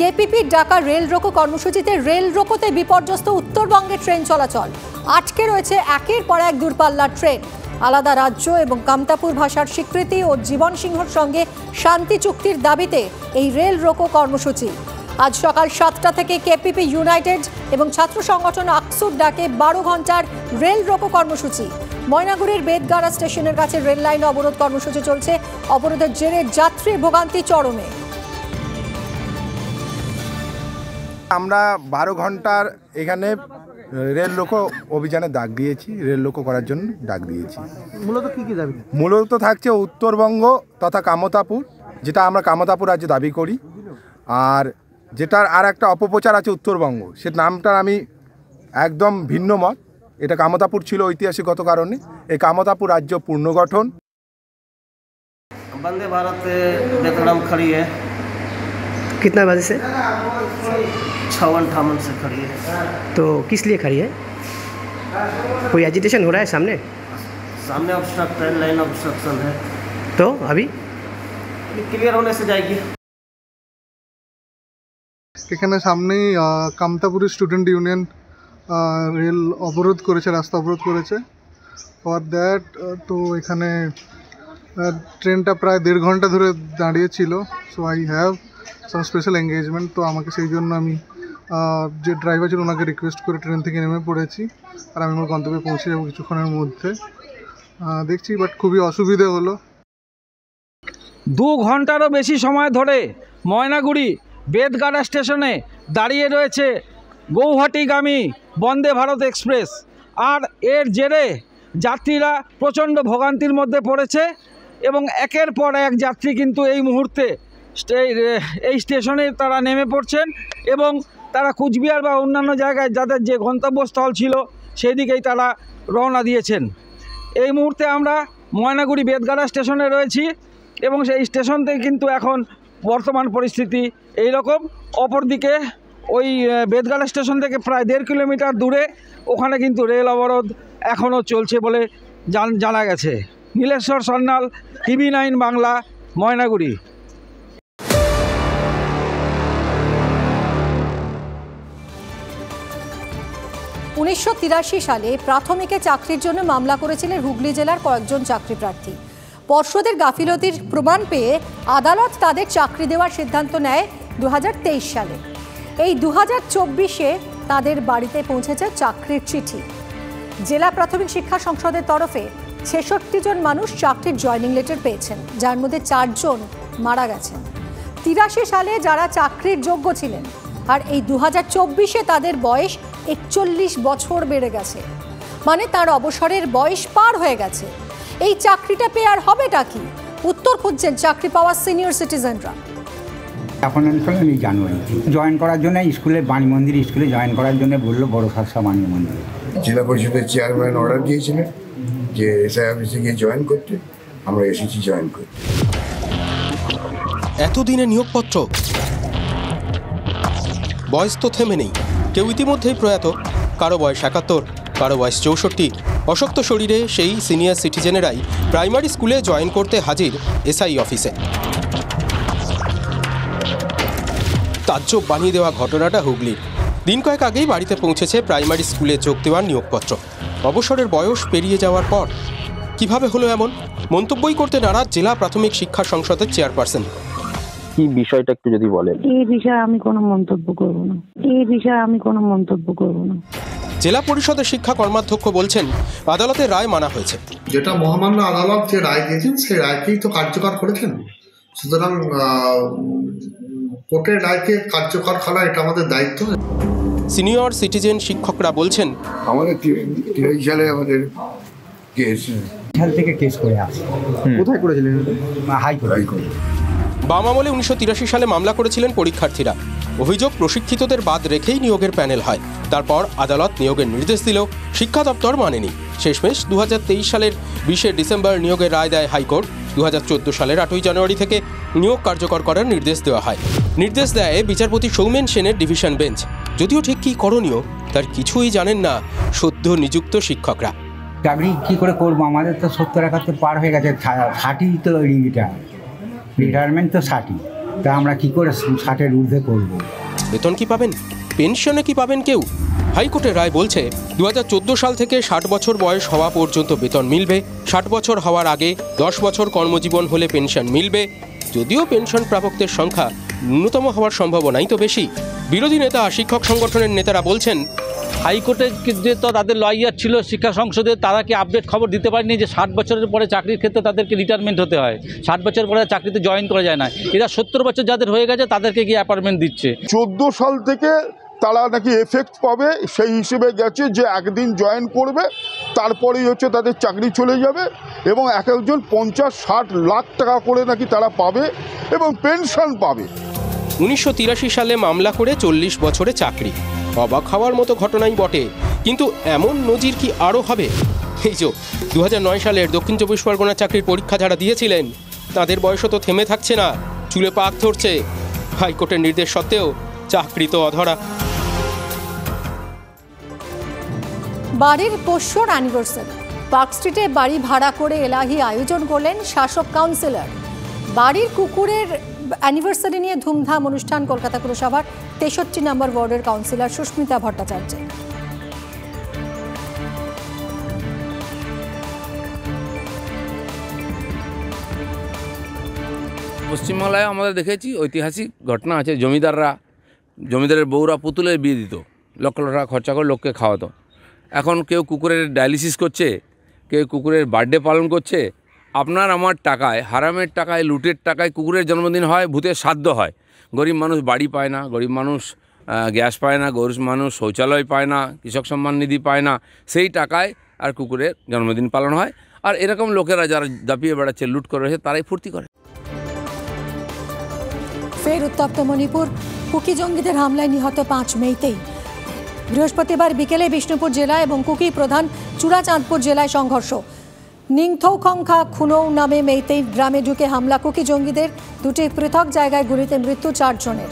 KPP ডাকা rail রোকো কর্মসূচিতে rail রোকোতে বিপর্যস্ত উত্তরবঙ্গের ট্রেন চলাচল। আটকে রয়েছে একের পর এক দূরপাল্লার ট্রেন। আলাদা রাজ্য এবং কামতাপুর ভাষার স্বীকৃতি ও জীবন সিংহর সঙ্গে শান্তি চুক্তির দাবিতে এই রেল রোকো কর্মসূচি। আজ সকাল 7টা থেকে কেপিপি ইউনাইটেড এবং ছাত্র সংগঠন আকসুর ডাকে 12 ঘন্টার রেল রোকো কর্মসূচি। ময়নাগুড়ির বেদগাড়া স্টেশনের কাছে রেল লাইন অবরোধ কর্মসূচি চলছে। অবরোধের জেরে যাত্রী ভোগান্তি চরমে। আমরা 12 ঘন্টার এখানে রেল রোকো অভিযানে ডাক দিয়েছি, রেল রোকো করার জন্য ডাক দিয়েছি। মূলত কি দাবি? মূলত থাকছে উত্তরবঙ্গ তথা কামতাপুর, যেটা আমরা কামতাপুর রাজ্যে দাবি করি। আর যেটার আর একটা অপপ্রচার আছে উত্তরবঙ্গ, সে নামটার আমি একদম ভিন্ন মত। এটা কামতাপুর ছিল ঐতিহাসিকগত কারণে। এই কামতাপুর রাজ্য পুনর্গঠন। वंदे भारत बेतराम खड़ी है। कितना बजे से? 56-58 से खड़ी है। तो किस लिए खड़ी है? कोई एजिटेशन हो रहा है सामने? सामने ऑब्स्ट्रक्ट है, लाइन ऑब्स्ट्रक्शन है। तो अभी क्लियर होने से जाएगी। এখানে সামনেই কামতাপুরের স্টুডেন্ট ইউনিয়ন রেল অবরোধ করেছে, রাস্তা অবরোধ করেছে। ফর দ্যাট তো এখানে ট্রেনটা প্রায় 1.5 ঘন্টা ধরে দাঁড়িয়েছিল। So I have some special engagement. তো আমাকে সেই জন্য আমি যে ড্রাইভার ছিল ওনাকে রিকোয়েস্ট করে ট্রেন থেকে নেমে পড়েছি। আর আমি আমার গন্তব্যে পৌঁছে যাবো কিছুক্ষণের মধ্যে। দেখছি বাট খুবই অসুবিধে হলো। 2 ঘন্টারও বেশি সময় ধরে ময়নাগুড়ি বেদগাড়া স্টেশনে দাঁড়িয়ে রয়েছে গৌহাটিগামী বন্দে ভারত এক্সপ্রেস। আর এর জেরে যাত্রীরা প্রচণ্ড ভোগান্তির মধ্যে পড়েছে এবং একের পর এক যাত্রী কিন্তু এই মুহূর্তে এই স্টেশনে তারা নেমে পড়ছেন এবং তারা কুচবিহার বা অন্যান্য জায়গায় যাদের যে গন্তব্যস্থল ছিল সেই দিকেই তারা রওনা দিয়েছেন। এই মুহূর্তে আমরা ময়নাগুড়ি বেদগাড়া স্টেশনে রয়েছি এবং সেই স্টেশন থেকে কিন্তু এখন বর্তমান পরিস্থিতি এই রকম। অপরদিকে ওই বেদগাড়া স্টেশন থেকে প্রায় 1.5 কিলোমিটার দূরে ওখানে কিন্তু রেল অবরোধ এখনও চলছে বলে জানা গেছে। নীলেশ্বর সন্ন্যাল, TV9 বাংলা, ময়নাগুড়ি। 1983 সালে প্রাথমিকে চাকরির জন্য মামলা করেছিলেন হুগলি জেলার কয়েকজন চাকরি প্রার্থী। পর্ষদের গাফিলতির প্রমাণ পেয়ে আদালত তাদের চাকরি দেওয়ার সিদ্ধান্ত নেয় 2023 সালে। এই 2024-এ তাদের বাড়িতে পৌঁছেছে চাকরির চিঠি। জেলা প্রাথমিক শিক্ষা সংসদের তরফে 66 জন মানুষ চাকরির জয়েনিং লেটার পেয়েছেন, যার মধ্যে 4 জন মারা গেছেন। 83 সালে যারা চাকরির যোগ্য ছিলেন, আর এই 2024-এ তাদের বয়স 41 বছর বেড়ে গেছে, মানে তার অবসরের বয়স পার হয়ে গেছে। এই চাকরিটা পেয়ে আর হবেটা কি? উত্তর খুঁজছেন চাকরি পাওয়া সিনিয়র সিটিজেনরা। এখন আমি জানুয়ারি জয়েন করার জন্য স্কুলে বাণী মন্দির স্কুলে জয়েন করার জন্য বললো বড় খাসা বাণী মন্দির। জেলা পরিষদের চেয়ারম্যান অর্ডার দিয়েছিলেন যে এসআই অফিসে গিয়ে জয়েন করতে। আমরা এসেছি জয়েন করতে। এতদিনে নিয়োগপত্র, বয়স তো থেমে নেই। কেউ ইতিমধ্যেই প্রয়াত, কারো বয়স 71, কারো বয়স 64। অশক্ত শরীরে সেই সিনিয়র সিটিজেনেরাই প্রাইমারি স্কুলে জয়েন করতে হাজির এসআই অফিসে। তাজ্জব বানিয়ে দেওয়া ঘটনাটা হুগলির। দিন কয়েক আগেই বাড়িতে পৌঁছেছে প্রাইমারি স্কুলে যোগ দেওয়ার নিয়োগপত্র। অবসরের বয়স পেরিয়ে যাওয়ার পর কিভাবে হলো এমন? মন্তব্যই করতে নারাজ জেলা প্রাথমিক শিক্ষা সংসদের চেয়ারপারসন। কি বিষয়টা একটু যদি বলেন। এই বিষয়ে আমি কোনো মন্তব্য করব না। জেলা পরিষদের শিক্ষা কর্মাধ্যক্ষ বলছেন আদালতের রায় মানা হয়েছে। যেটা মহামান্য আদালত যে রায় দিয়েছেন সেই রায়কেই তো কার্যকর করেছেন। সুতরাং কোর্টের রায়কে কার্যকর করা এটা আমাদের দায়িত্ব। সিনিয়র সিটিজেন শিক্ষকরা বলছেন আমাদের 23 সালে আমাদের কেস থেকে কেস করে আসে। কোথায় করেছিলেন? হাইকোর্ট। বাম আমলে 1983 সালে মামলা করেছিলেন পরীক্ষার্থীরা। অভিযোগ প্রশিক্ষিতদের বাদ রেখেই নিয়োগের প্যানেল হয়। তারপর আদালত নিয়োগের নির্দেশ দিলেও শিক্ষা দপ্তর মানেনি। শেষমেশ 2023 সালের 20 ডিসেম্বর নিয়োগের রায় দেয় হাইকোর্ট। 2014 সালের 8 জানুয়ারি থেকে নিয়োগ কার্যকর করার নির্দেশ দেওয়া হয়। নির্দেশ দেয় বিচারপতি সৌমেন সেনের ডিভিশন বেঞ্চ। যদিও ঠিক কী করণীয় তার কিছুই জানেন না সদ্য নিযুক্ত শিক্ষকরা। চাকরি কী করে করবো? আমাদের তো 70-71 পার হয়ে গেছে। 60 তো রিটায়ারমেন্ট তো 60। তা আমরা কি করে 60-এর ঊর্ধ্বে করব? বেতন কি পাবেন, পেনশনে কি পাবেন কেউ? হাইকোর্টের রায় বলছে 2014 সাল থেকে 60 বছর বয়স হওয়া পর্যন্ত বেতন মিলবে, 60 বছর হওয়ার আগে 10 বছর কর্মজীবন হলে পেনশন মিলবে। যদিও পেনশন প্রাপকদের সংখ্যা ন্যূনতম হওয়ার সম্ভাবনাই তো বেশি। বিরোধী নেতা শিক্ষক সংগঠনের নেতারা বলছেন, হাইকোর্টের যে তো তাদের লয়ার ছিল শিক্ষা সংসদে, তারা কি আপডেট খবর দিতে পারেনি যে 60 বছরের পরে চাকরির ক্ষেত্রে তাদেরকে রিটায়ারমেন্ট হতে হয়, 60 বছর পরে চাকরিতে জয়েন করা যায় না। এরা 70 বছর যাদের হয়ে গেছে তাদেরকে কি অ্যাপয়েন্টমেন্ট দিচ্ছে। 14 সাল থেকে তারা নাকি এফেক্ট পাবে, সেই হিসেবে গেছে যে একদিন জয়েন করবে তারপরেই হচ্ছে তাদের চাকরি চলে যাবে, এবং এক একজন 50-60 লাখ টাকা করে নাকি তারা পাবে এবং পেনশন পাবে। 1983 সালে মামলা করে 40 বছরে চাকরি, অবাক হওয়ার মতো ঘটনাই বটে। কিন্তু এমন নজির কি আরও হবে? এই যে 2009 সালের দক্ষিণ 24 পরগনার চাকরির পরীক্ষা যারা দিয়েছিলেন তাদের বয়সও তো থেমে থাকছে না, চুলে পাক ধরছে। হাইকোর্টের নির্দেশ সত্ত্বেও চাকরি তো অধরা। বাড়ির পোষ্যর অ্যানিভার্সারি, পার্ক স্ট্রিটে বাড়ি ভাড়া করে এলাহি আয়োজন করলেন শাসক কাউন্সিলর। বাড়ির কুকুরের অ্যানিভার্সারি নিয়ে ধুমধাম অনুষ্ঠান কলকাতা পুরসভার 63 নম্বর ওয়ার্ডের কাউন্সিলর সুস্মিতা ভট্টাচার্যের। পশ্চিমবাংলায় আমাদের দেখেছি ঐতিহাসিক ঘটনা আছে, জমিদারের বউরা পুতুলের বিয়ে দিত, লক্ষ লক্ষ টাকা খরচা করে লোককে খাওয়াতো। এখন কেউ কুকুরের ডায়ালিসিস করছে, কেউ কুকুরের বার্থডে পালন করছে। আপনার আমার টাকায়, হারামের টাকায়, লুটের টাকায় কুকুরের জন্মদিন হয়, ভূতের শ্রাদ্ধ হয়। গরিব মানুষ বাড়ি পায় না, গরিব মানুষ গ্যাস পায় না, গরিব মানুষ শৌচালয় পায় না, কৃষক সম্মান নিধি পায় না, সেই টাকায় আর কুকুরের জন্মদিন পালন হয়। আর এরকম লোকেরা যারা দাপিয়ে বেড়াচ্ছে, লুট করে রয়েছে, তারাই ফুর্তি করে। ফের উত্তপ্ত মণিপুর, কুকি জঙ্গিদের হামলায় নিহত 5 মেইতেই। বৃহস্পতিবার বিকেলে বিষ্ণুপুর জেলা এবং কুকি প্রধান চূড়াচাঁদপুর জেলায় সংঘর্ষ। নিংথৌখংখা খুনৌ নামে মেইতেই গ্রামে ঢুকে হামলা কুকি জঙ্গিদের, দুটি পৃথক জায়গায় গুলিতে মৃত্যু 4 জনের।